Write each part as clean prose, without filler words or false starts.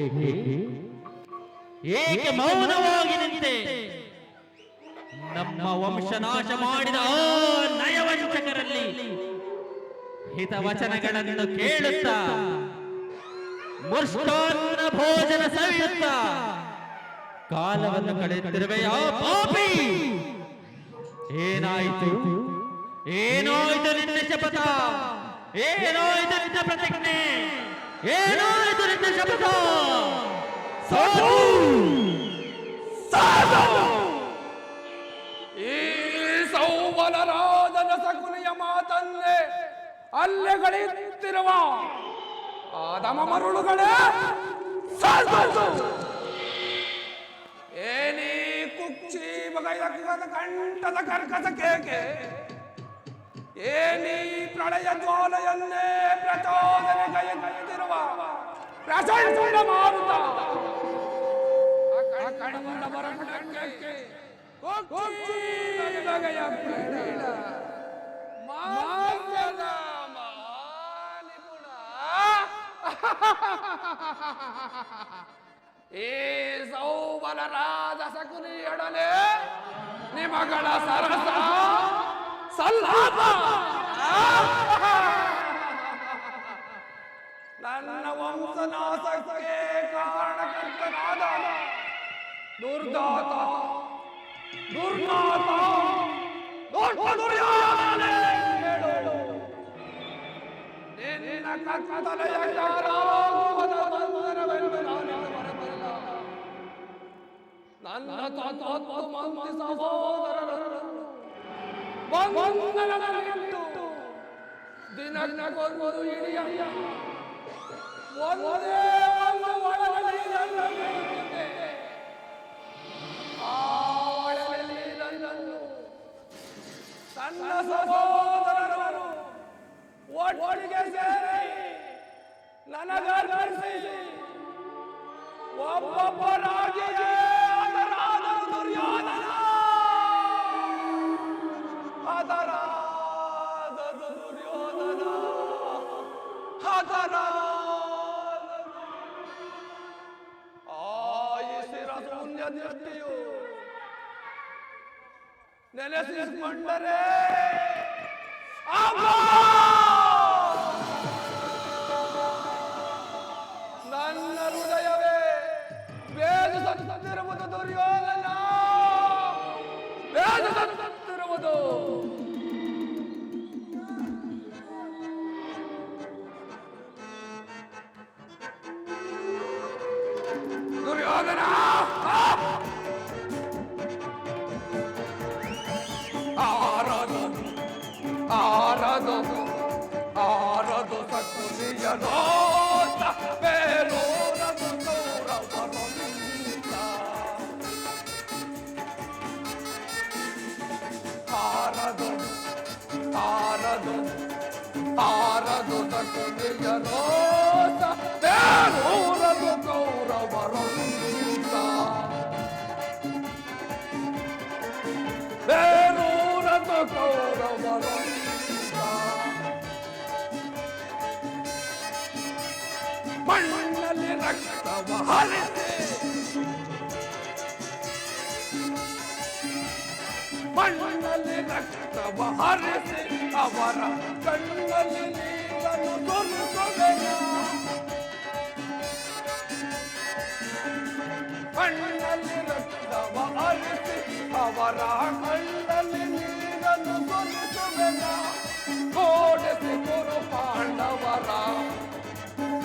ಏಕೆ ಏಕೆ ಮೌನವಾಗಿ ನಿಂತೆ? ನಮ್ಮ ವಂಶನಾಶ ಮಾಡಿದ ಆ ನಯವಂಚಕರಲ್ಲಿ ಹಿತವಚನಗಳನ್ನು ಕೇಳುತ್ತಾ ಮುಷ್ಟಾನ್ನ ಭೋಜನ ಸವಿಯುತ್ತಾ ಕಾಲವನ್ನು ಕಳೆಯುತ್ತಿರುವೆಯ ಪಾಪಿ. ಏನಾಯಿತು ಏನಾಯಿತು ನಿನ್ನ ಶಪಥ? ಏನಾಯಿತು ನಿನ್ನ ಪ್ರತಿಜ್ಞೆ? ಏನಾಯಿತು ನಿನ್ನ ಶಪಥ? ಸಾಧು ಸಾಧು ಈ ಸೌಬಲರಾಜನ ಸಕುಲಿಯ ಮಾತನ್ನೇ ಅಲ್ಲೆಗಳೆಯುತ್ತಿರುವ ಆದಮ ಮರುಳುಗಳೇ, ಏನಿ ಕುಕ್ಷಿ ಬಗೈದ ಕಂಠದ ಕರ್ಕಸ ಕೇಕೆ, ಏನಿ ಪ್ರಳಯ ಜ್ವಾಲೆಯನ್ನೇ ಪ್ರಚೋದನೆಗೈಯುತ್ತಿರುವ ಪ್ರಚಂಡ ಮಾರುತ, ಕಣ್ಣ ಬರಕ್ಕೆ ಕುಕ್ಷಿ ಬಗೆಯ ಪ್ರೇರಣ ಮಾರ್ಗದ ಈ ಸೌಬಲರಾಜ ಸಕುಲಿಯೊಡನೆ ನಿಮಗಳ ಸರಸ ಸಲ್ಲಾಪ ನನ್ನ ವಂಶನಾಶಕ್ಕೆ ಕಾರಣಕರ್ತನಾದ ದುರ್ದಾತ ದುರ್ನಾಥ ದುರ್ಯೋಧನೆ, ನಿನ್ನ ಕತ್ತಲೆಯ ಕಾರಾಗೃಹದ ಬಂಧನವೆಂದು ನಾನು ಬರಬಲ್ಲ. ನನ್ನ ತತ್ವ ಮಂದಿ ಸಹೋದರರನ್ನು ಬಂಧನದಲ್ಲಿಟ್ಟು ದಿನಕ್ಕೊಂದು ಇಡಿಯ ಒಂದೇ ಒಂದು ಒಳಗಡೆ ನನ್ನನ್ನು ಆ ಒಳಗಡೆ ನನ್ನನ್ನು ತನ್ನ ಸಹೋದರರು ಒಟ್ಟಿಗೆ ಸೇರಿ ನನಗರ್ಪಿಸಿ ಒಬ್ಬೊಬ್ಬರಾಗಿಯೇ ಅದರಾದ ದುರ್ಯೋಧನ, ಅದರಾದ ದುರ್ಯೋಧನ, ಅದರಾದ ಆಯಿಸಿರ ಶೂನ್ಯ ದೃಷ್ಟಿಯು ನೆಲೆಸಿಕೊಂಡರೆ ನನ್ನ ಹೃದಯವೇ ಬೇಜುತ್ತಿರುವುದು ದುರ್ಯೋಧನ, ಬೇಜುತ್ತಿರುವುದು. ದುರ್ಯೋಧನ ಆರದು ಆರದು ಆರದು ಸಕುಲಿಯನೋ ಬೇಲೂರದು ಕೌರವರೊಂದ, ಆರದು ಆರದು ಆರದು ಸಕುಲಿಯನೋ ಬೇಲೂರದು ಕೌರವರೊಂದ, ಬೇಲೂರದು ಕೌರವರೊಂದ. ಮಣ್ಣಲ್ಲಿ ರಕ್ತವ ಹರಿಸಿ, ಮಣ್ಣಲ್ಲಿ ರಕ್ತವ ಹರಿಸಿ ಅವರ ಕಣ್ಣಲ್ಲಿ ನೀರನ್ನು ಸುರಿಸುವೆಯ, ಮಣ್ಣಲ್ಲಿ ರಕ್ತವ ಹರಿಸಿ ಅವರ ಕಣ್ಣಲ್ಲಿ ನೀರನ್ನು ಸುರಿಸುವೆಯ, ಓಡಿಸಿ ಕುರು ಪಾಂಡವರ,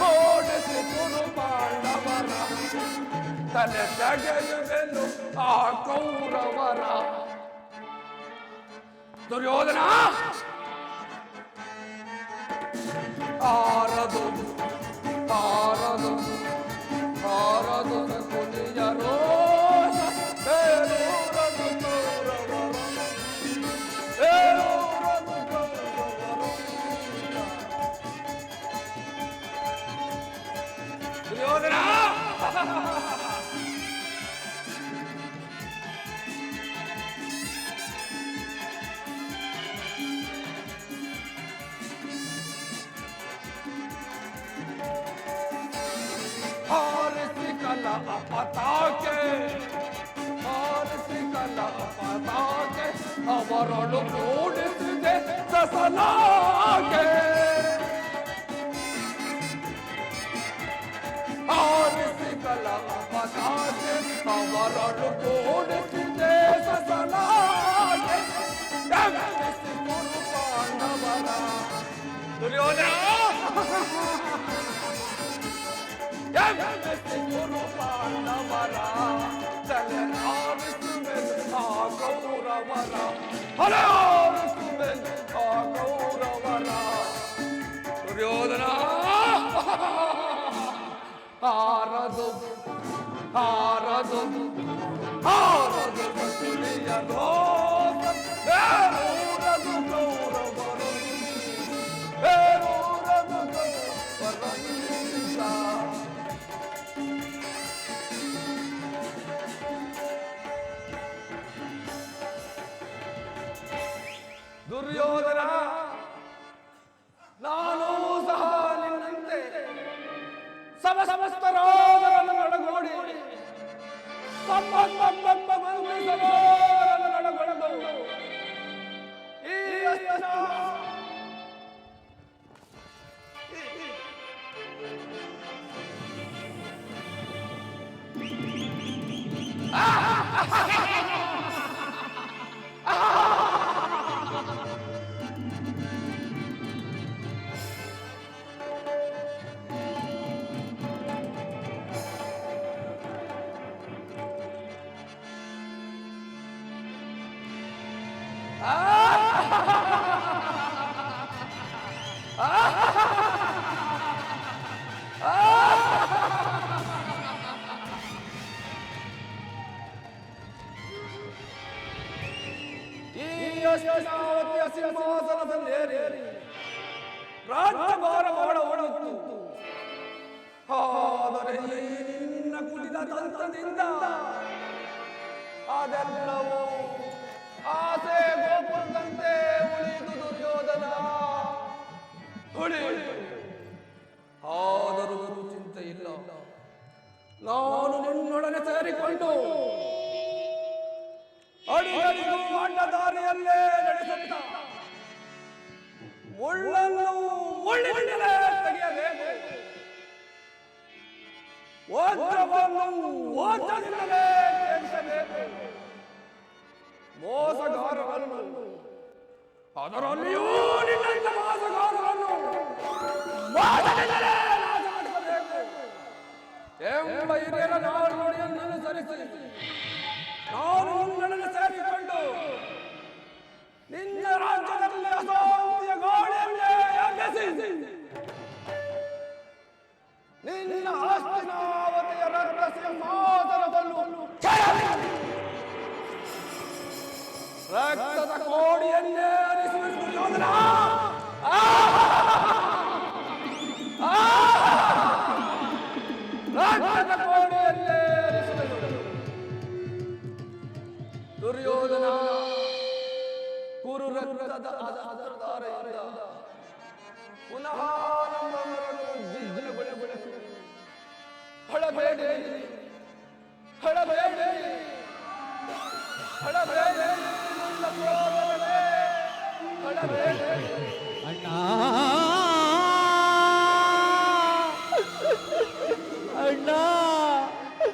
ಓಡಿಸಿ ಕುರು ಪಾಂಡವರ ತಲೆ ತೆಗೆಯುವೆನು ಆ ಕೌರವರ. ದುರ್ಯೋಧನ ಆರದು ಆರದು ಆರದು ಕುಲಿಯ ರೋಷ ಬೇಲೂರದು ಕೌರವರ, ಬೇಲೂರದು ಕೌರವರ. ದುರ್ಯೋಧನ ಹಾರಿ ಪತಾಕೆ ಹಾರಿಸಿ ಕಲ ಪತಾಕೆ ಅವರಳು ಮೂಡಿಸಿದೆ ಸಸಲಾಕೆ ಹಾರಿಸಿ ಕಲ ಪತಾಕೆ ಅವರಳು ಮೂಡಿಸಿದೆ ಸಸಲಾಕೆ ಎಬ್ಬಿಸಿ ಗುರು ಪಾಂಡವರ ದುರ್ಯೋಧನ ಎಬ್ಬಿಸಿ ಗುರು ಪಾಂಡವರ ತಲೆ ಆರಿಸುವೆ ಆ ಗೌರವರ ಹರಿಸುವೆ ಆ ಗೌರವರ ದುರ್ಯೋಧನ ಹಾರದು ಹಾರದು ಹಾರದು ಸುಳಿಯ ರೋಗ ಬೇರೂರದು ಗೌರವರು ಬೇರೂರದು ಗೌರವರಂತ ದುರ್ಯೋಧನ ನಾನು ಸಹ ನಿನ್ನಂತೆ ಸಮಸ್ತ ರಾಜರನ್ನು ನಡಗೋಡಿ ನಡಗೊಡದು ಈ ಅಸ್ತ್ರ ಹಸ್ತಿನಾವತಿಯ ಸಿಂಹಾಸನದಲ್ಲೇರಿ ರಾಜ್ಯಭಾರ ಮಾಡವಣುತ್ತು. ಆದರೆ ನಿನ್ನ ಕುಟಿಲ ತಂತ್ರದಿಂದ ಅದೆಲ್ಲವೂ ಆಸೆ ಗೋಪುರದಂತೆ ಉಳಿದು ದುರ್ಯೋಧನ ಆದರೂ ಚಿಂತೆ ಇಲ್ಲ. ನಾನು ನಿನ್ನೊಡನೆ ಸೇರಿಕೊಂಡು ಅಡಿಗಡಿಗೂ ಅಡ್ಡ ದಾರಿಯಲ್ಲೇ ನಡೆಸುತ್ತ ಮುಳ್ಳನ್ನು ಮುಳ್ಳಿನಿಂದಲೇ ತೆಗೆಯಬೇಕು, ವಜ್ರವನ್ನು ವಜ್ರದಿಂದಲೇ ಛೇದಿಸಬೇಕು, ಮೋಸಗಾರರನ್ನು ಅದರಲ್ಲಿಯೂ ನಿನ್ನಂತ ಮೋಸಗಾರರನ್ನು ಮೋಸದಿಂದಲೇ ನಾಶ ಮಾಡಿಸಬೇಕು ಎಂಬ ಹಿರಿಯರ ನಾಡುನುಡಿಯನ್ನು ಅನುಸರಿಸಿ ನಾನು ನಿನ್ನನ್ನು ಸೇರಿಕೊಂಡು ನಿನ್ನ ರಾಜ್ಯದಲ್ಲಿ ಅಶಾಂತಿಯ ಗಾಳಿಯನ್ನೇ ಎಬ್ಬಿಸಿ ನಿನ್ನ ಹಸ್ತಿನಾವತಿಯ ರಕ್ತ ಸಿಂಹಾಸನವನ್ನು ರಕ್ತದ ಕೋಡಿಯನ್ನೇ ಹರಿಸುವ ದುರ್ಯೋಧನ ರಕ್ತದ ಕೋಡಿಯನ್ನೇ ಹರಿಸುವ ದುರ್ಯೋಧನ ಕುರು ರಕ್ತದ ಅಸ್ತ್ರಧಾರೆಯಿಂದ ಪುನಃ ನಮ್ಮವರನ್ನು ಜೀವನಗೊಳಿಸು. ಹಳಬೇಡಿ ಹಳಬೇಡಿ ಹಳಬೇಡಿ ನನ್ನ ಸೋದರನೇ, ಹಳಬೇಡಿ ಅಣ್ಣ ಅಣ್ಣ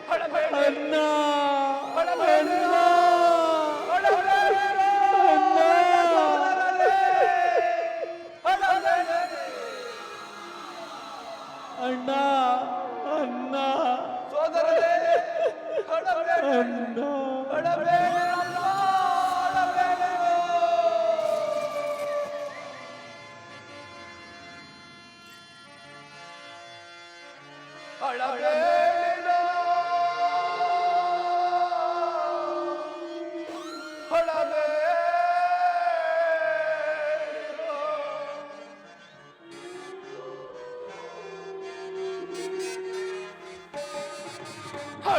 ಹಳಬೇಡಿ ಅಣ್ಣ ಹಳಬೇಡಿ ಅಣ್ಣ ಅಣ್ಣ ಸೋದರನೇ, ಅಣ್ಣ ಹಳಬೇಡಿ ಅಣ್ಣ, ಹಳಬೇಡಿ ಹಳಬೇಡಿ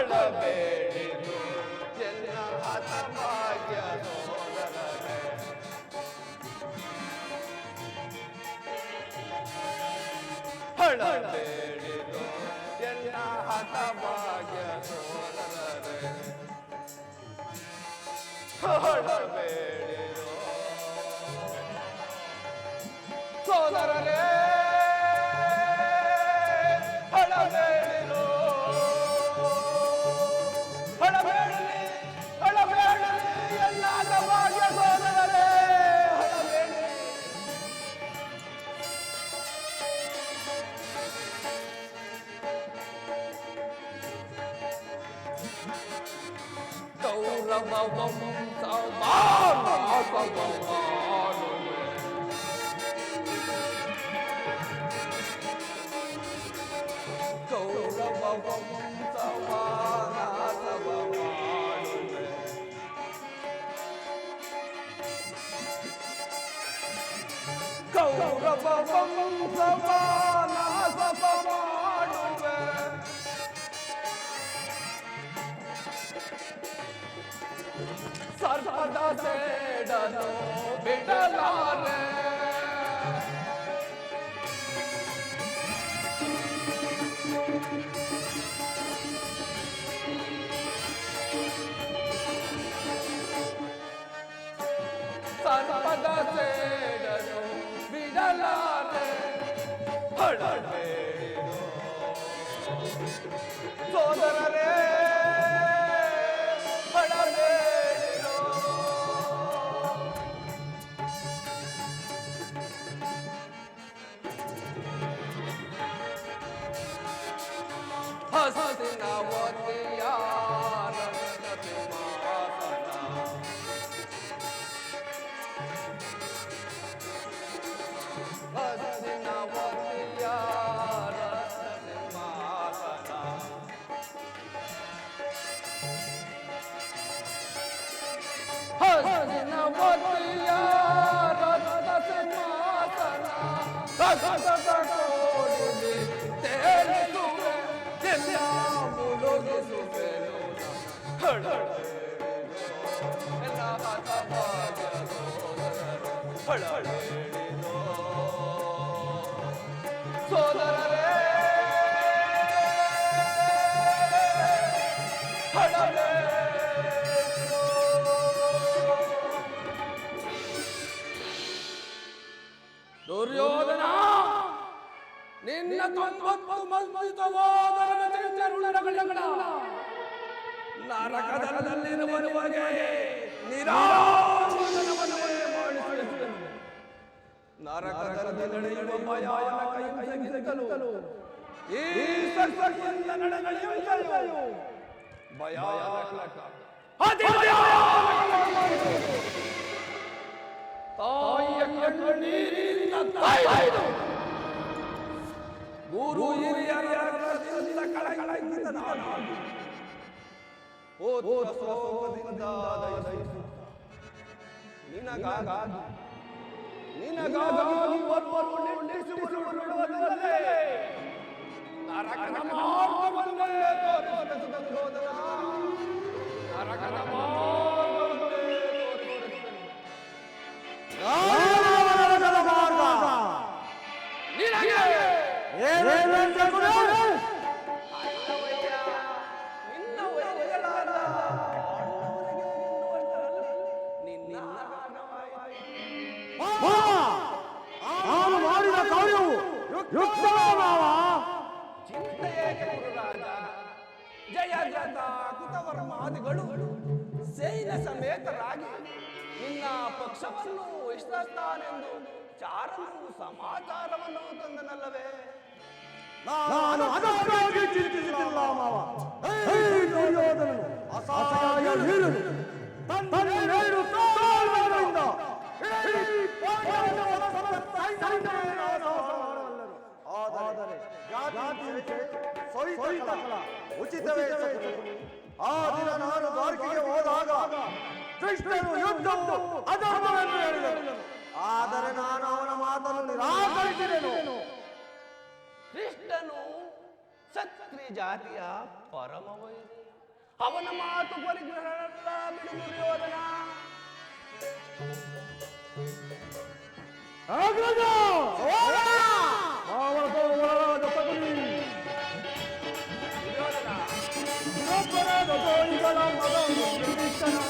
ಹಳಬೇಡಿದು ಎಲ್ಲ ಹತಭಾಗ್ಯ ಸೋದರರೇ, ಹಳಬೇಡಿದು ಎಲ್ಲ ಹತಭಾಗ್ಯ ಹೊರಬೇಡಿರೋ ಸೋದರರೇ ಹೊರಬೇಡಿರೋ ಹೊರಬೇಡಲಿ ಹೊರಬೇಡಲಿ ಎಲ್ಲ ಭಾಗ್ಯ ಸೋದರರೇ ಹೊರಬೇಡಿ ಕೌರವಂ ಸಮಾನಾಸವಮಾನುವೆ ಕೌರವಂ ಸಮಾನಾಸವಮಾನುವೆ ಕೌರವಂ ಸಮಾನಾಸವಮಾನುವೆ ಸರ್ಪದ ಸೇಡನು ಬಿಡಲಾರೆ ಸರ್ಪದ ಸೇಡನು ಬಿಡಲಾರೆ ಹೊರಬೇಡಿರೋ ಸೋದರರೇ ಹೊರಬೇಡಿರೋ ಹಸಿನವತಿಯ ರತ್ನಸಿಂಹಾಸನ ಹಸಿನವತಿಯ ರತ್ನಸಿಂಹಾಸನ ಹಸಿನವತಿಯ ರತ್ನಸಿಂಹಾಸನ ಸಗಸಗ ಕೋಡಿಗೆ ತೇಲಿಸುವೆ ಎಲ್ಲ ಮುಳುಗಿಸುವೆನು ಎಲ್ಲ ಹೊರಬೇಡಿರೋ ಸೋದರರೇ ಹೊರಬೇಡಿರೋ ದುರ್ಯೋಧನ ನಿನ್ನ 90 ಮಂದಿ ಸಹೋದರರ ಚರಿತ್ರೆಗಳ ನರಕದಲ್ಲಿರುವವರೆಗೆ ನಿರಾಮರಣವನ್ನೇ ಮಾಡಿಸುವೆನು. ನರಕದಲ್ಲಿ ನಡೆಯುವ ಭಯಾನಕ ಹಿಂಸೆಗಿಂತಲೂ ಈ ಸತ್ಸಂಗದಿಂದ ನಡೆಯುವ ಭಯಾನಕ ತಾಯಿಯ ಕಣ್ಣೀರಿನಿಂದ ತಾಯ್ದು ಗುರು ಹಿರಿಯರ ರಕ್ತದಿಂದ ಕಳಕಳಿಯಿಂದ ನಾನು ಓದ್ರಿಂದ ನಿನಗಾಗಿ ಒಬ್ಬರು ನಿಲ್ಲಿಸಿಬಿಡುವುದಲ್ಲದೆ ನರಕದ ಮಾರ್ಗವನ್ನೇ ತೋರಿಸಿದ ಸಹೋದರ ನರಕದ ಮಾರ್ಗವನ್ನೇ ನಾನು ಮಾಡಿದ ಕಾರ್ಯವು ಚಿಂತೆಯೇಕೆ ಗುರುರಾಜ ಜಯದ್ರಥ ಕುತವರ್ಮಾದಿಗಳು ಸೈನ್ಯ ಸಮೇತರಾಗಿ ನಿನ್ನ ಪಕ್ಷವನ್ನು ಇಷ್ಟತಾನೆಂದು ಚಾರನು ಸಮಾಚಾರವನ್ನು ತಂದನಲ್ಲವೇ ನಾನು ಅದಕ್ಕಾಗಿ ಚಿಂತಿಸಿಲ್ಲ ಮಾವ. ದುರ್ಯೋಧನನು ಅಸಹಾಯ ವೀರನು ತನ್ನೆರಡು ಕಾಲುಗಳಿಂದ ಇಡೀ ಪಾಂಡವರ ಸೈನ್ಯವನ್ನೇ ನಾಶಮಾಡಬಲ್ಲರು. ಆದರೆ ಜಾತಿ ಸಹಿತ ಉಚಿತವೇ ಸತ್ತು. ಆ ದಿನ ನಾನು ದ್ವಾರಕೆಗೆ ಹೋದಾಗ ಕೃಷ್ಣನು ಯುದ್ಧವು ಅಧರ್ಮವೆಂದು ಹೇಳಿದನು. ಆದರೆ ನಾನು ಅವನ ಮಾತನ್ನು ನಿರಾಕರಿಸಿದೆನು. ಕೃಷ್ಣನು ಕ್ಷತ್ರಿಯ ಜಾತಿಯ ಪರಮ ವೈರಿ. ಅವನ ಮಾತು ಪರಿಗ್ರಹಣಲ್ಲ ಬಿಡು ದುರ್ಯೋಧನ. ದುರ್ಯೋಧನ ನೀಚನ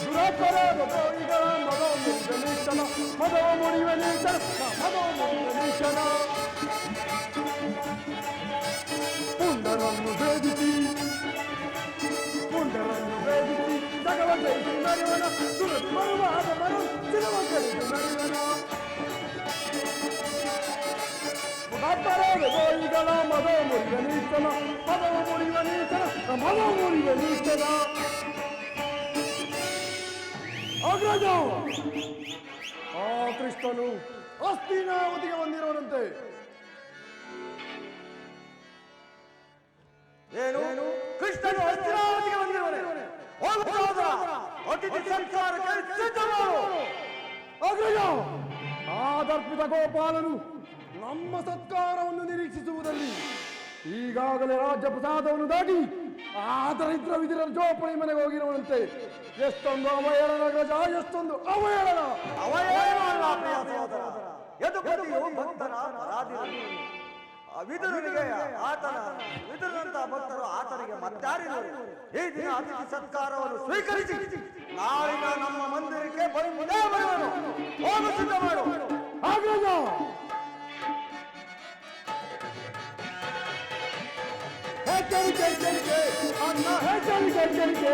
ದುರಾಚಾರದ ದ್ರೋಹಿಗಳ ಮದವ ಮುರಿದ ನೀಚನ ಮದವ ಮುರಿಯುವ ನೀಚನ ಮದವ ಮುರಿಯುವ ನೀಚನ ಪುಂಡರನ್ನು ಭೇದಿಸಿ ಜಗವ ಜಯಿಸಿ ಮೆರೆವನ ಸುರತಿ ಬರುವಾದ ಮರು ಸಿಲುವ ಕಲಿತು ಮೆರೆವನ ದುರಾಚಾರದ ಮದವ ಮುರಿಯುವ ನೀಚನ ಮದವ ಮುರಿಯುವ ನೀಚನ ಮದವ ಮುರಿಯುವ ನೀಚನ ಅಗ್ರಜ ಆ ಕೃಷ್ಣನು ಹಸ್ತಿನಾವತಿಗೆ ಬಂದಿರುವಂತೆ ಏನು ಕೃಷ್ಣನು ಹಸ್ತಿನಾವತಿಗೆ ಬಂದಿರುವನೆ ಅತಿಥಿ ಸಂಸ್ಕಾರಕ್ಕೆ ಸಿದ್ಧ ಮಾಡು. ಅಗ್ರಜ ಆ ದರ್ಪಿತ ಗೋಪಾಲನು ನಮ್ಮ ಸತ್ಕಾರವನ್ನು ನಿರೀಕ್ಷಿಸುವುದಲ್ಲಿ ಈಗಾಗಲೇ ರಾಜ್ಯ ಪ್ರಸಾದವನ್ನು ದಾಟಿ ಆ ದರಿದ್ರ ವಿಧಿರ ಜೋಪಡಿ ಮನೆಗೆ ಹೋಗಿರುವಂತೆ. ಎಷ್ಟೊಂದು ಅವಹೇಳನ ಅಗ್ರಜ, ಎಷ್ಟೊಂದು ಅವಹೇಳನ. ವಿದುರನಿಗೆ ಆತನ ವಿದುರನಂತಹ ಭಕ್ತರು ಆತನಿಗೆ ಮತ್ತಾರಿದರು. ಈ ದಿನ ಅತಿಥಿ ಸತ್ಕಾರವನ್ನು ಸ್ವೀಕರಿಸಿ ನಾಳಿನ ನಮ್ಮ ಮಂದಿರಕ್ಕೆ ಬಂದೇ ಬರುವನು. ಹೋಗು, ಸಿದ್ಧ ಮಾಡು. ಅಗ್ರಜ ಎಚ್ಚರಿಕೆ ಎಚ್ಚರಿಕೆ ಅನ್ನ ಎಚ್ಚರಿಕೆ ಎಚ್ಚರಿಕೆ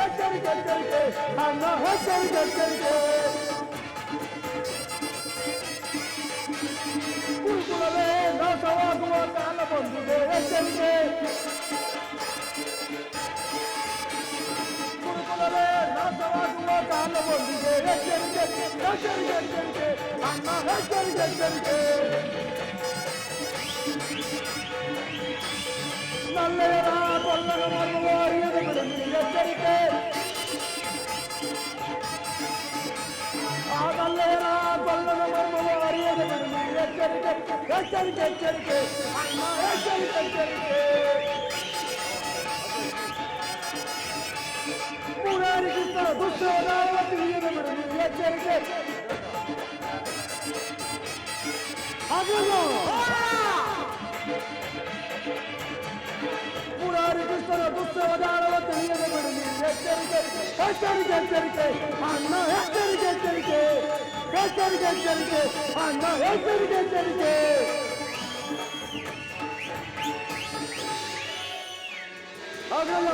ಎಚ್ಚರಿಕೆ ಎಚ್ಚರಿಕೆ ಅನ್ನ ಎಚ್ಚರಿಕೆ ಎಚ್ಚರಿಕೆ ಕುರುಕುಲವೇ ನಾಶವಾಗುವ ಕಾಲ ಬಂದಿದೆ. ಎಚ್ಚರಿಕೆ ಕುರುಕುಲವೇ ನಾಶವಾಗುವ ಕಾಲ ಬಂದಿದೆ. ಎಚ್ಚರಿಕೆ ಎಚ್ಚರಿಕೆ ಎಚ್ಚರಿಕೆ ಅನ್ನ ಎಚ್ಚರಿಕೆ ಎಚ್ಚರಿಕೆ ನಲ್ಲೆಯರ ಕೊಲ್ಲನ ಮರ್ಮವ ಅರಿಯದೆ ಬಿಡಲಿ. ಎಚ್ಚರಿಕೆ ಆ ನಲ್ಲೆಯರ ಕೊಲ್ಲನ ಮರ್ಮವ ಅರಿಯದೆ ಬಿಡಲಿ. ಎಚ್ಚರಿಕೆ ಎಚ್ಚರಿಕೆ ಎಚ್ಚರಿಕೆ ಅನ್ನ ಎಚ್ಚರಿಕೆ ಎಚ್ಚರಿಕೆ ಮುರಾರಿ ಕೃಷ್ಣನ ದುಷ್ಟವದಾವ ತಿಳಿಯದೆ ಬಿಡಲಿ. ಎಚ್ಚರಿಕೆ ಮುರಾರಿ ಕೃಷ್ಣನ ದುಷ್ಟವದಾನವ ತಿಳಿಯದೆ ಬಿಡಲಿ. ಎಚ್ಚರಿಕೆ ಎಚ್ಚರಿಕೆ ಎಚ್ಚರಿಕೆ ಅನ್ನ ಎಚ್ಚರಿಕೆ ಎಚ್ಚರಿಕೆ ಎಚ್ಚರಿಕೆ ಎಚ್ಚರಿಕೆ ಅನ್ನ ಎಚ್ಚರಿಕೆ ಎಚ್ಚರಿಕೆ ಆಗಲ್ಲ.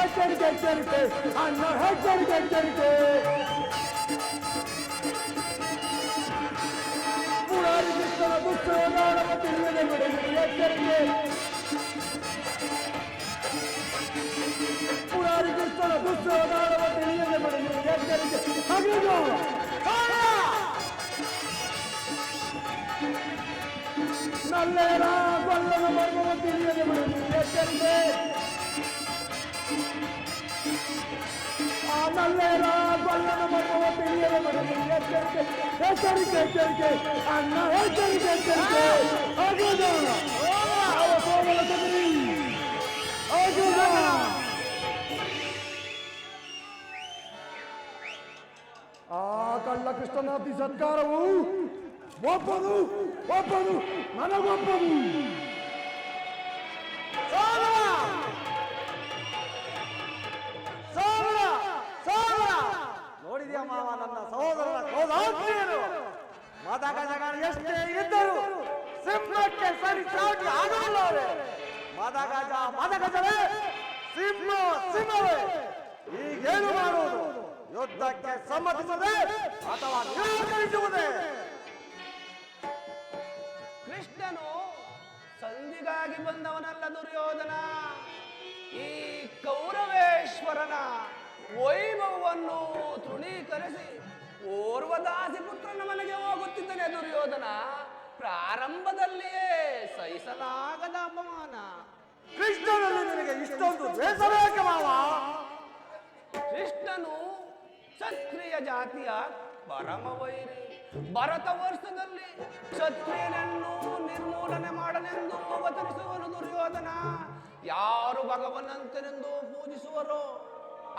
ಎಚ್ಚರಿಕೆ ಎಚ್ಚರಿಕೆ ಅನ್ನ ಎಚ್ಚರಿಕೆ ಎಚ್ಚರಿಕೆ ಮುರಾರಿ ಕೃಷ್ಣನ ದುಷ್ಟವದಾನವ ತಿಳಿಯದೆ ಬಿಡಲಿ. ಎಚ್ಚರಿಕೆ ಮುರಾರಿ ಕೃಷ್ಣನ ದುಷ್ಟವದಾನವ ತಿಳಿಯದೆ ಬಿಡಲಿ. ಎಚ್ಚರಿಕೆ ಅಗ್ರಜ ನಲ್ಲೆಯರ ಕೊಲ್ಲನ ಮರ್ಮವ ತಿಳಿಯದೆ ಬಿಡಲಿ. ಎಚ್ಚರಿಕೆ ಆ ನಲ್ಲೆಯರ ಕೊಲ್ಲನ ಮರ್ಮವ ತಿಳಿಯದೆ ಬಿಡಲಿ. ಎಚ್ಚರಿಕೆ ಎಚ್ಚರಿಕೆ ಎಚ್ಚರಿಕೆ ಅನ್ನ ಎಚ್ಚರಿಕೆ ಎಚ್ಚರಿಕೆ ಅಗ್ರಜ ಕೋಮಲ ಕದರಿ ಅಗ್ರಜ ಆ ಕಳ್ಳ ಕೃಷ್ಣನಾಥಿ ಸತ್ಕಾರವು ಒಪ್ಪದು ಒಪ್ಪದು ನನಗೊಪ್ಪದು. ನೋಡಿದ್ಯಾ ಮಾವ, ನನ್ನ ಸಹೋದರನ ಕ್ರೋಧಾಗ್ನಿಯನ್ನು. ಮದಗಜಗಳು ಎಷ್ಟೇ ಇದ್ದರು ಸಿಂಹಕ್ಕೆ ಸರಿ ಸಾಟಿ ಆಗಲಿಲ್ಲ ಅವರೇ. ಮದಗಜವೇ, ಸಿಂಹವೇ. ಈಗೇನು ಮಾಡುವುದು? ಯುದ್ಧಕ್ಕೆ ಸಮ್ಮತಿಸದೆ ಅಥವಾ ನಿರಾಕರಿಸುವುದೇ? ಕೃಷ್ಣನು ಸಂಧಿಗಾಗಿ ಬಂದವನಲ್ಲ ದುರ್ಯೋಧನ. ಈ ಕೌರವೇಶ್ವರನ ವೈಭವವನ್ನು ತೃಣೀಕರಿಸಿ ಓರ್ವ ದಾಸಿ ಪುತ್ರನ ಮನೆಗೆ ಹೋಗುತ್ತಿದ್ದನೆ ದುರ್ಯೋಧನ. ಪ್ರಾರಂಭದಲ್ಲಿಯೇ ಸಹಿಸಲಾಗದ ಅಪಮಾನ. ಕೃಷ್ಣನಲ್ಲಿ ನಿನಗೆ ಇಷ್ಟೊಂದು ದ್ವೇಷವೇಕೆ ಮಾವ? ಕೃಷ್ಣನು ಕ್ಷತ್ರಿಯ ಜಾತಿಯ ಪರಮವೈರಿ. ಭರತ ವರ್ಷದಲ್ಲಿ ಕ್ಷತ್ರಿಯನನ್ನು ನಿರ್ಮೂಲನೆ ಮಾಡನೆಂದು ಅವತರಿಸುವನು ದುರ್ಯೋಧನ. ಯಾರು ಭಗವನಂತನೆಂದು ಪೂಜಿಸುವರೋ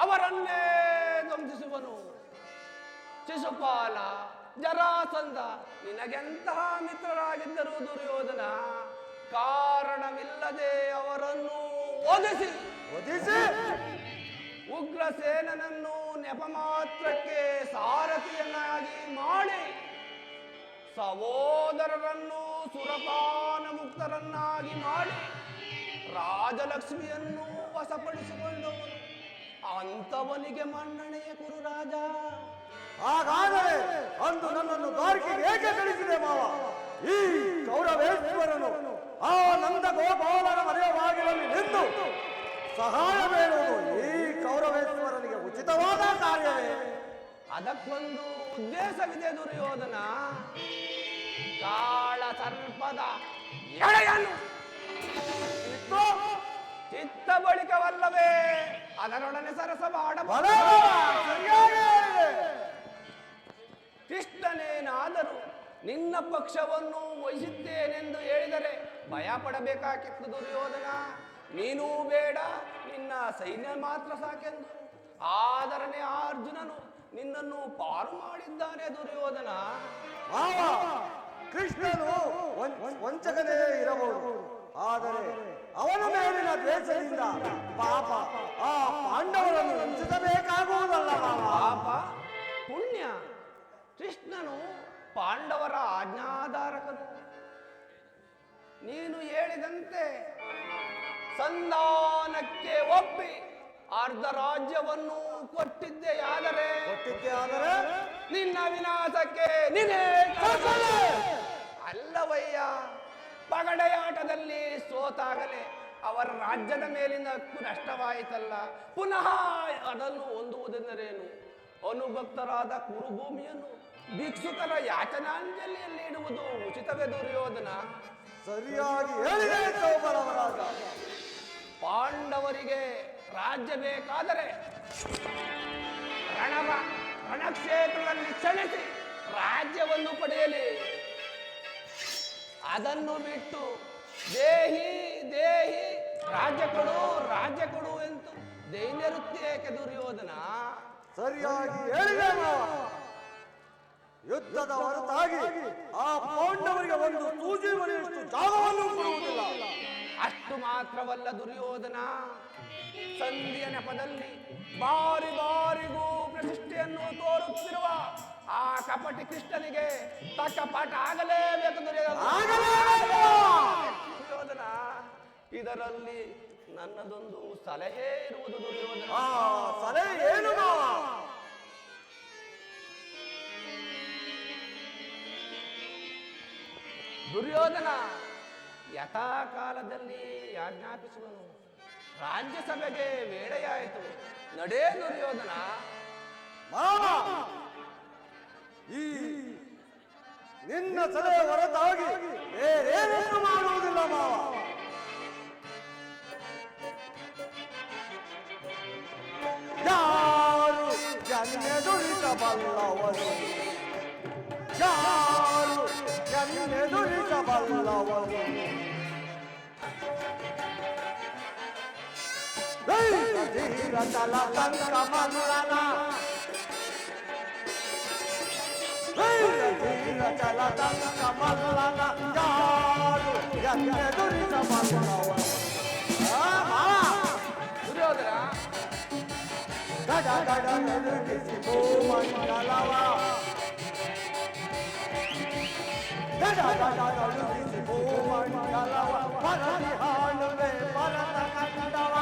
ಅವರನ್ನೇ ಧ್ವಂಸಿಸುವನು. ಶಿಶುಪಾಲ, ಜರಾಸಂಧ ನಿನಗೆಂತಹ ಮಿತ್ರರಾಗಿದ್ದರು ದುರ್ಯೋಧನ. ಕಾರಣವಿಲ್ಲದೆ ಅವರನ್ನು ಒದಿಸಿ ಉಗ್ರಸೇನನನ್ನು ನೆಪ ಮಾತ್ರಕ್ಕೆ ಸಾರಥಿಯನ್ನಾಗಿ ಮಾಡಿ ಸಹೋದರರನ್ನು ಸುರಪಾನ ಮುಕ್ತರನ್ನಾಗಿ ಮಾಡಿ ರಾಜಲಕ್ಷ್ಮಿಯನ್ನು ವಶಪಡಿಸಿಕೊಂಡವನು ಅಂತವನಿಗೆ ಮನ್ನಣೆಯ ಕುರುರಾಜ. ಹಾಗಾದರೆ ಅಂದು ನನ್ನನ್ನು ದ್ವಾರಕೆಗೆ ಏಕೆ ಕಳಿಸಿದೆ ಮಾವ? ಈ ಕೌರವೇಶ್ವರನು ಆ ನಂದ ಗೋಪಾಲನ ಮನೆಯ ಬಾಗಿಲಲ್ಲಿ ನಿಂತು ಸಹಾಯ ಬೇಡುವುದು ಈ ಕೌರವೇಶ್ವರನಿಗೆ ಉಚಿತವಾದ ಕಾರ್ಯವೇ? ಅದಕ್ಕೊಂದು ಉದ್ದೇಶವಿದೆ ದುರ್ಯೋಧನ. ಕಾಳ ಸರ್ಪದ ಎಳೆಯನು ಚಿತ್ತ ಬಳಿಕವಲ್ಲವೇ ಅದರೊಡನೆ ಸರಸ ಕೃಷ್ಣನೇನಾದರೂ ನಿನ್ನ ಪಕ್ಷವನ್ನು ವಹಿಸುತ್ತೇನೆಂದು ಹೇಳಿದರೆ ಭಯ ಪಡಬೇಕಾಗಿತ್ತು ದುರ್ಯೋಧನ. ನೀನೂ ಬೇಡ, ನಿನ್ನ ಸೈನ್ಯ ಮಾತ್ರ ಸಾಕೆಂದು. ಆದರನೇ ಅರ್ಜುನನು ನಿನ್ನನ್ನು ಪಾರು ಮಾಡಿದ್ದಾನೆ ದುರ್ಯೋಧನ. ಮಾವ, ಕೃಷ್ಣನು ವಂಚಕನೇ ಇರಬಹುದು, ಆದರೆ ಅವನ ಮೇಲಿನ ದ್ವೇಷದಿಂದ ಪಾಪ ಆ ಪಾಂಡವರನ್ನು ವಂಚಿಸಬೇಕಾಗುವುದಲ್ಲ ಮಾವ. ಪಾಪ ಪುಣ್ಯ. ಕೃಷ್ಣನು ಪಾಂಡವರ ಆಜ್ಞಾಧಾರಕನು. ನೀನು ಹೇಳಿದಂತೆ ಸಂಧಾನಕ್ಕೆ ಒಪ್ಪಿ ಅರ್ಧ ರಾಜ್ಯವನ್ನು ಕೊಟ್ಟಿದ್ದೆಯಾದರೆ ನಿನ್ನ ವಿನಾಶಕ್ಕೆ ನೀನೇ ಅಲ್ಲವಯ್ಯ. ಪಗಡೆಯಾಟದಲ್ಲಿ ಸೋತಾಗಲೇ ಅವರ ರಾಜ್ಯದ ಮೇಲಿನ ಹಕ್ಕು ನಷ್ಟವಾಯಿತಲ್ಲ. ಪುನಃ ಅದನ್ನು ಹೊಂದುವುದೆಂದರೇನು? ಅನುಭಕ್ತರಾದ ಕುರುಭೂಮಿಯನ್ನು ಭಿಕ್ಷುಕರ ಯಾಚನಾಂಜಲಿಯಲ್ಲಿ ಇಡುವುದು ಉಚಿತವೇ ದುರ್ಯೋಧನ? ಸರಿಯಾಗಿ ಹೇಳಿದೆ ಸೋಮರವರಾಜ. ಪಾಂಡವರಿಗೆ ರಾಜ್ಯ ಬೇಕಾದರೆ ರಣಕ್ಷೇತ್ರದಲ್ಲಿ ಕ್ಷಣಿಸಿ ರಾಜ್ಯವನ್ನು ಪಡೆಯಲಿ. ಅದನ್ನು ಬಿಟ್ಟು ದೇಹಿ ದೇಹಿ ರಾಜ್ಯ ಕೊಡು ಎಂದು ದೈನ್ಯರುತ್ತೇಕೆ ದುರ್ಯೋಧನ? ಸರಿಯಾಗಿ ಹೇಳಿದೆ ಮಾವ. ಯುದ್ಧದ ಹೊರತಾಗಿ ಆ ಪಾಂಡವರಿಗೆ ಒಂದು ಸೂಜಿ ಮನೆಯಷ್ಟು ಜಾಗವನ್ನು ಕೊಡುವುದಿಲ್ಲ. ಅಷ್ಟು ಮಾತ್ರವಲ್ಲ ದುರ್ಯೋಧನ, ಸಂಧಿಯ ನೆಪದಲ್ಲಿ ಬಾರಿ ಬಾರಿಗೂ ಪ್ರತಿಷ್ಠೆಯನ್ನು ತೋರುತ್ತಿರುವ ಆ ಕಪಟಿ ಕೃಷ್ಣನಿಗೆ ತಕ್ಕ ಪಾಠ ಆಗಲೇಬೇಕು ದುರ್ಯೋಧನ. ಇದರಲ್ಲಿ ನನ್ನದೊಂದು ಸಲಹೆ ಇರುವುದು ದುರ್ಯೋಧನ. ಸಲಹೆ ಏನು ಮಾವ? ದುರ್ಯೋಧನ ಯಥಾಕಾಲದಲ್ಲಿ ಆಜ್ಞಾಪಿಸುವನು. ರಾಜ್ಯಸಭೆಗೆ ವೇಳೆಯಾಯಿತು, ನಡೇ ದುರ್ಯೋಧನ. ಮಾವ, ಈ ನಿನ್ನ ಸಲಹೆ ಹೊರತಾಗಿ ಬೇರೇನನ್ನು ಮಾಡುವುದಿಲ್ಲ ಮಾವ. ಯಾರು ಎನ್ನೆದುರಿಸಬಲ್ಲವರು, ಯಾರು ಎನ್ನೆದುರಿಸಬಲ್ಲವರು, ಧೀರ ಚಲ ಸಂಕಮಲ್ಲನ, ಧೀರ ಚಲ ಸಂಕಮಲ್ಲನ, ಯಾರು ಎನ್ನೆದುರಿಸಬಲ್ಲವರು. ದುರ್ಯೋಧನ ಗಡ ಗಡ ನಡುಗಿಸಿ ಭೂಮಂಡಲವ, ಗಡ ಗಡ ನಡುಗಿಸಿ ಭೂಮಂಡಲವ, ಪರದಿ ಹಾಡುವೆ ಪರತ ಕಂಡವ.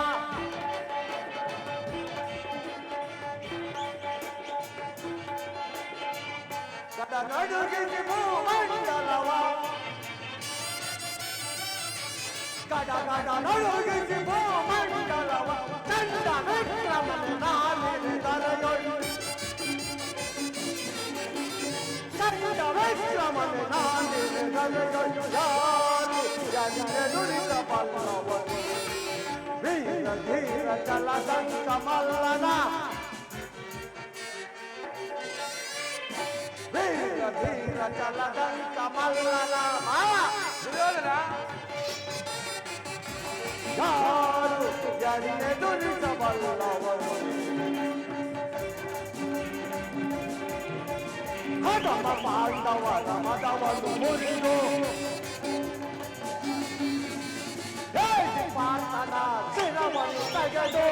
ಗಡ ನಡುಗಿಸಿ ಭೂಮಂಡಲವ, ಗಡ ಗಡ ನಡುಗಿಸಿ ಭೂಮಂಡಲವ, ಚಂಡ ವಿಕ್ರಮನ ನಾಲಿದರೆಯೊಳು, ಚಂಡ ವಿಕ್ರಮನ ನಾಲಿದರೆಯೊಳು, ಯಾರು ಎನ್ನೆದುರಿಸಬಲ್ಲವರು, ವೀರ ಧೀರ ಚಲ ಸಂಕಮಲ್ಲನ, ವೀರ ಧೀರ ಚಲ ಸಂಕಮಲ್ಲನ. ದುರ್ಯೋಧನ ಯಾರು ಎನ್ನೆದುರಿಸಬಲ್ಲವರು, ಅಧಮ ಪಾಂಡವನ ಮದವನ್ನು ಮುರಿದು ಪಾರ್ಥನ ಶಿರವನ್ನು ತೆಗೆದು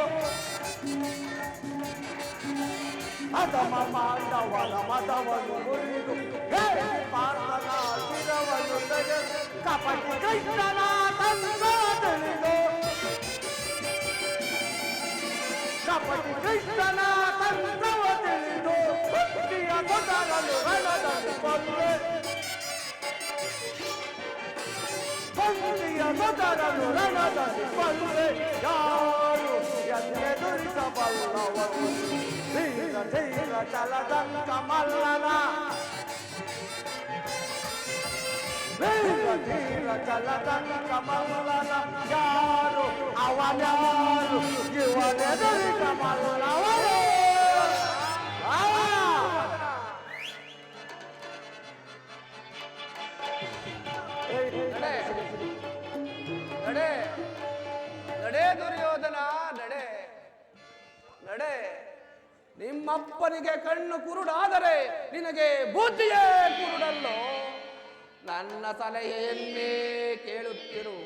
ಅಧಮ ಪಾಂಡವನ ಮದವನ್ನು ಮುರಿದು ಪಾರ್ಥನ ಶಿರವನ್ನು ತೆಗೆದು ಕಪಟಿ ಕೃಷ್ಣನ ತಂತ್ರ ತಿಳಿದು ಕಪಟಿ ಕೃಷ್ಣನ ತಂತ್ರವ ತಿಳಿದು ಭಕ್ತಿಯ ತೊಡರಲು ರಣದಲ್ಲಿ ಬಂದೆ ಭಕ್ತಿಯ ತೊಡರಲು ರಣದಲ್ಲಿ ಬಂದೆ ಯಾರು ಎದುರಿಸಬಲ್ಲವರು ಧೀರ ಧೀರ ಚಲದಂಕ ಮಲ್ಲನ ಧೀರ ಧೀರ ಚಲದಂಕ ಮಲ್ಲನ ಯಾರು ಅವನ್ಯಾರು ಇವನೆದುರಿಸಬಲ್ಲವರು ನಡೆ ನಡೆ ನಡೆ ದುರ್ಯೋಧನ ನಡೆ ನಡೆ. ನಿಮ್ಮಪ್ಪನಿಗೆ ಕಣ್ಣು ಕುರುಡಾದರೆ ನಿನಗೆ ಬುದ್ಧಿಯೇ ಕುರುಡಲ್ಲೋ. ನನ್ನ ಸಲಹೆಯನ್ನೇ ಕೇಳುತ್ತಿರು.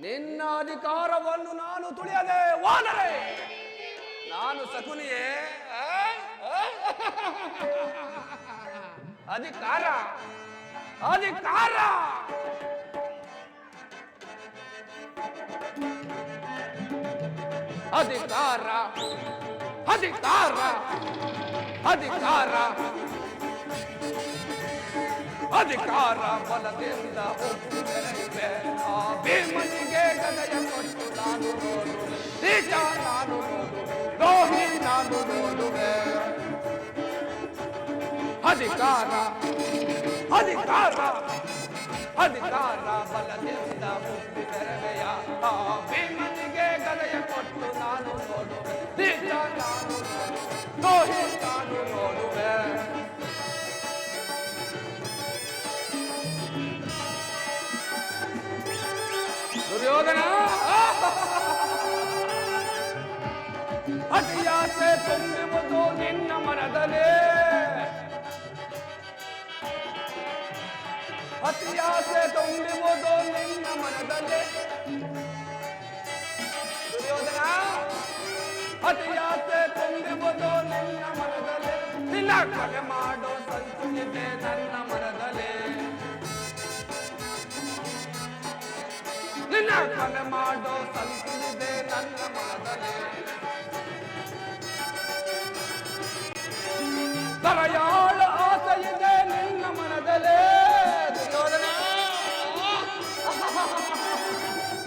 ನಿನ್ನ ಅಧಿಕಾರವನ್ನು ನಾನು ತುಳಿಯದೆ ಹೋದರೆ ನಾನು ಶಕುನಿಯೇ? ಅಧಿಕಾರ ಅಧಿಕಾರ ಅಧಿಕಾರ ಅಧಿಕಾರ ಅಧಿಕಾರ ಅಧಿಕಾರ ಬಲದಿಂದ ಒಪ್ಪಿದರೆ ಆ ಭೀಮನಿಗೆ ಗದೆಯ ಕೊಟ್ಟು ನಾನು ನೋಡುವೆ. ನೀಚ ನಾನು ನೋಡುವೆ, ದ್ರೋಹಿ ನಾನು ನೋಡುವೆ. ಅಧಿಕಾರ ಅಧಿಕಾರ ಅಧಿಕಾರ ಬಲದಿಂದ ಒಪ್ಪಿದೆರೆಯ ಆ ಭೀಮನಿಗೆ ಗದೆಯ ಕೊಟ್ಟು ನಾನು ನೋಡುವೆ. ನೀಚ ನಾನು ದ್ರೋಹಿ ನಾನು ನೋಡುವೆ. ದುರ್ಯೋಧನ ಅತಿಯಾಸೆ ತುಂಬುವುದು ನಿನ್ನ ಮನದಲ್ಲಿ. ಅತಿಯಾಸೆ ತುಂಬುವುದು ನಿನ್ನ ಮನದಲ್ಲಿ. ದುರ್ಯೋಧನ ಅತಿಯಾಸೆ ತುಂಬುವುದು ನಿನ್ನ ಮನದಲ್ಲಿ. ನಿನ್ನ ಕೊಲೆ ಮಾಡೋ ಸಂಚು ಇದೆ ನನ್ನ ಮನದಲ್ಲಿ. ನಿನ್ನ ಕೊಲೆ ಮಾಡೋ ಸಂಚು ಇದೆ ನನ್ನ ಮನದಲ್ಲಿ. ದರೆಯಾಳ ಆಸೆ ಇದೆ ನಿನ್ನ ಮನದಲ್ಲಿ. ದುರ್ಯೋಧನ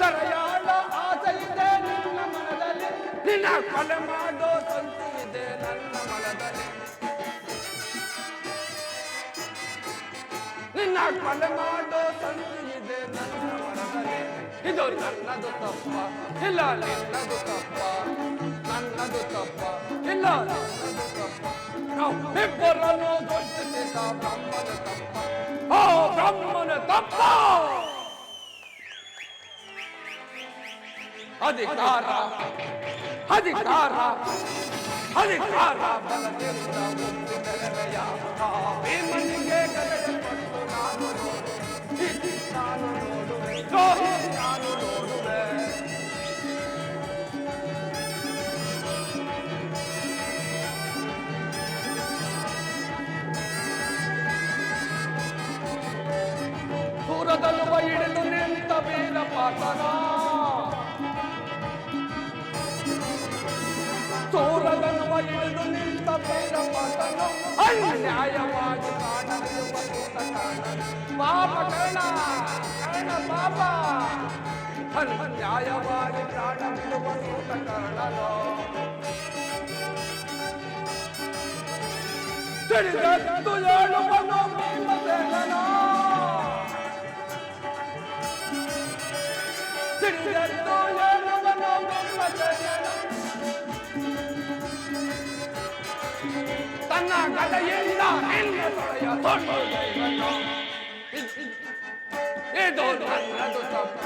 ದರೆಯಾಳ ಆಸೆ ಇದೆ ನಿನ್ನ ಮನದಲ್ಲಿ. ನಿನ್ನ ಕೊಲೆ ಮಾಡೋ ಸಂಚು ಇದೆ ನನ್ನ ಮನದಲ್ಲಿ. ನಿನ್ನ ಕೊಲೆ ಮಾಡೋ ಸಂಚು ಇದೆ ನನ್ನ ಮನದಲ್ಲಿ. ಇದು ನನ್ನದು ತಪ್ಪ ಇಲ್ಲ ನಿನ್ನದು ತಪ್ಪ. ನನ್ನದು ತಪ್ಪ ಇಲ್ಲ ನನ್ನದು ತಪ್ಪ. ಇಬ್ಬರನ್ನು ದೃಷ್ಟಿಸಿದ ಬ್ರಹ್ಮನ ತಪ್ಪ. ಓ ಬ್ರಹ್ಮನ ತಪ್ಪ. ಅಧಿಕಾರ ಅಧಿಕಾರ ಅಧಿಕಾರ ಬಲದಿಂದ ಒಪ್ಪಿದೆರೆಯ ಆ ಭೀಮನಿಗೆ ಗದೆಯ ಕೊಟ್ಟು ನಾನು ನೋಡುವೆ. ನಾನು ನೋಡುವೆ, ದ್ರೋಹಿ ನಾನು ನೋಡುವೆ. ದೂರದಲ್ಲುವ ಹಿಡಿದು ನಿಂತ ವೀರ ಪಾತನ. ದೂರದಲ್ಲುವ ಹಿಡಿದು ನಿಂತ ವೀರ ಪಾತನ. ಅನ್ಯಾಯವಾಗಿ ಕಾಣಲಿರುವ ಸೂತ ಕಾರಣ. ಪಾಪ ಕರ್ಣ ಕರ್ಣ ಪಾಪ. ಅನ್ಯಾಯವಾಗಿ ಪ್ರಾಣ ಬಿಡುವ ಸೂತ ಕಾರಣನೋ. ತಿಳಿದದ್ದು ಹೇಳುವನು ಭೀಮಸೇನನೋ. ತಿಳಿದದ್ದು ಹೇಳುವನು ಭೀಮಸೇನನೋ. ತನ್ನ ಗದೆಯಿಂದ ನಿನ್ನ ತೊಳೆಯ ತೊಟ್ಟುದೈವನು. ಇದು ನನ್ನದು ತಪ್ಪ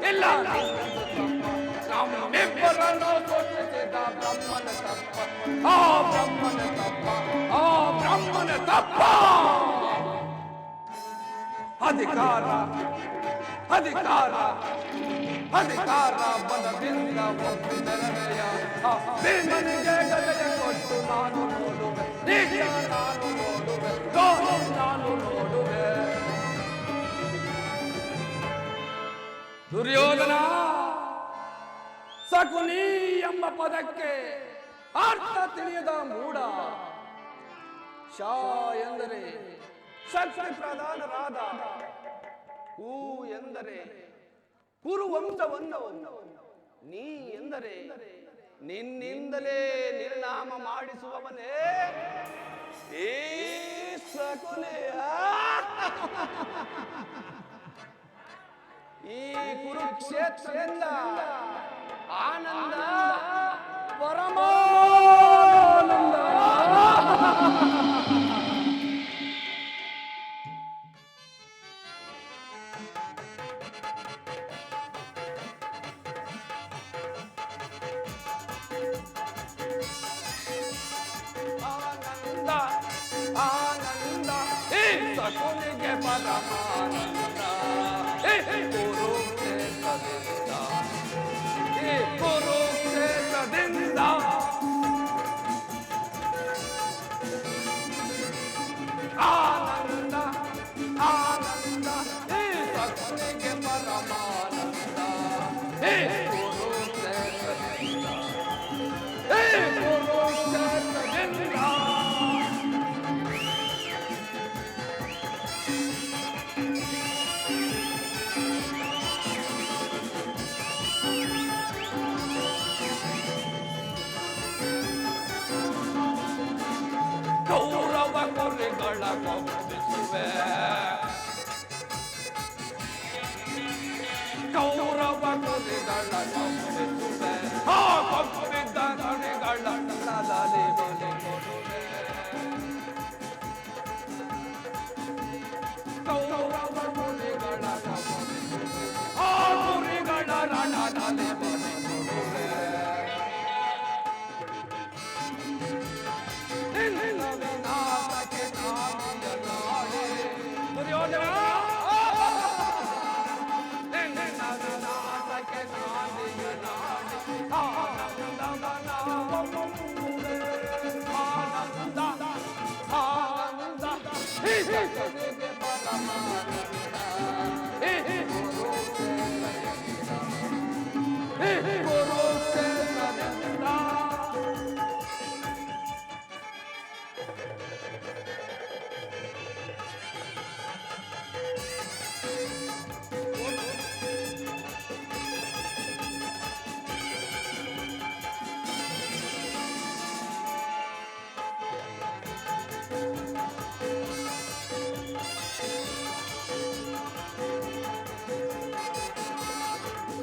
ಇಲ್ಲ ನನ್ನದು ತಪ್ಪ. ನಮ್ಮಿಬ್ಬರನ್ನು ಸೃಷ್ಟಿಸಿದ ಬ್ರಹ್ಮನ ತಪ್ಪ. ಆ ಬ್ರಹ್ಮನ ತಪ್ಪ. ಆ ಬ್ರಹ್ಮನ ತಪ್ಪ. ಅಧಿಕಾರ ಅಧಿಕಾರ ಅಧಿಕಾರ ಬಲದಿಂದ ಒಪ್ಪಿದರೆಯ ಭೀಮನಿಗೆ ಗದೆಯ ಕೊಟ್ಟು ನಾನು ನೋಡುವೆ ನೀಚ ನಾನು ನೋಡುವೆ ದ್ರೋಹ ನಾನು ನೋಡುವೆ. ದುರ್ಯೋಧನ ಶಕುನಿ ಎಂಬ ಪದಕ್ಕೆ ಅರ್ಥ ತಿಳಿಯದ ಮೂಢ. ಶಾ ಎಂದರೆ ಶಕ್ತಿ ಪ್ರಧಾನರಾದ, ಹೂ ಎಂದರೆ ಕುರುವಂಶವನ್ನು, ನೀ ಎಂದರೆ ನಿನ್ನಿಂದಲೇ ನಿರ್ನಾಮ ಮಾಡಿಸುವವನೇ ಈ ಶಕುನಿಯ. ಈ ಕುರುಕ್ಷೇತ್ರದಿಂದ ಆನಂದ ಪರಮಾನಂದ. ಆನಂದ ಆನಂದ ಈ ಶಕುನಿಗೆ ಪರಮಾನಂದ. ಕುರುಕ್ಷೇತ್ರದಿಂದ ಈ ಕುರುಕ್ಷೇತ್ರದಿಂದ ಆನಂದ ಆನಂದ ಈ ಶಕುನಿಗೆ ಪರಮಾನಂದ. ಈ ಕುರುಕ್ಷೇತ್ರದಿಂದ ಈ ಕುರುಕ್ಷೇತ್ರದಿಂದ ಕೌರವ ಕುರಿಗಳ ಕೊಬ್ಬಿಸುವೆ, ಕೌರವ ಕುರಿಗಳ ಕೊಬ್ಬಿಸುವೆ, ಆ ಕೊಬ್ಬಿದ್ದ ಕುರಿಗಳ ನನ್ನದಲ್ಲಿ ಬಲಿ ಕೊಡುವೆ. ಕೌರವ ಕುರಿಗಳ ಕೊಬ್ಬಿಸುವೆ, ಆ ಕುರಿಗಳ ರಣದಲ್ಲಿ ಬಲಿ ಕೊಡುವೆ. ನಿನ್ನ ವಿನಾಶಕ್ಕೆ ನಾಡಿಯ ನಾಡಿ ದುರ್ಯೋಧನ, ನಿನ್ನ ವಿನಾಶಕ್ಕೆ ನಾಡಿಯ ನಾಡಿ ಆನಂದವನ ಒಮ್ಮುವೆ. ಆನಂದ ಆನಂದ ಈ ಶಕುನಿಗೆ ಪರಮಾನಂದ. ಈ ಕುರುಕ್ಷೇತ್ರದಿಂದ ಈ ಕುರುಕ್ಷೇತ್ರದಿಂದ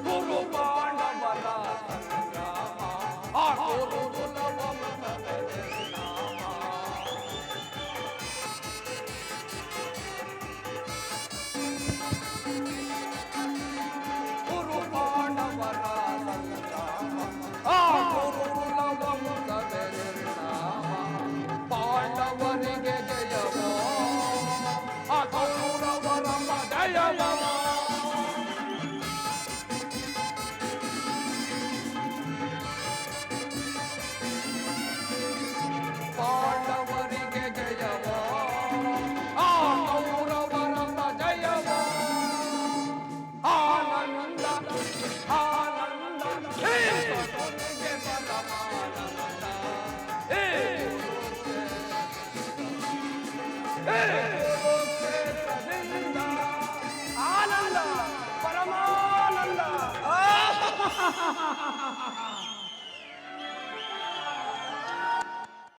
ಕುರು ಪಾಂಡವರ ಸಂಗ್ರಾಮ, ಆ ಕುರು ಕುಲವ ಪರಿಣಾಮ. ಕುರು ಪಾಂಡವರ ಸಂಗ್ರಾಮ, ಆ ಕುರು ಕುಲವ ಪರಿಣಾಮ. ಪಾಂಡವರಿಗೆ ಜಯವ, ಆ ಕೌರವರ ಜಯವ. ಪಾಂಡವರಿಗೆ ಜಯವ, ಆ ಕೌರವರ ಜಯವ. ಆನಂದ ಆನಂದ ಹೇ ಶಕುನಿಗೆ ಪರಮಾನಂದ. ಹೇ ಕುರುಕ್ಷೇತ್ರದಿಂದ ಆನಂದ ಪರಮಾನಂದ.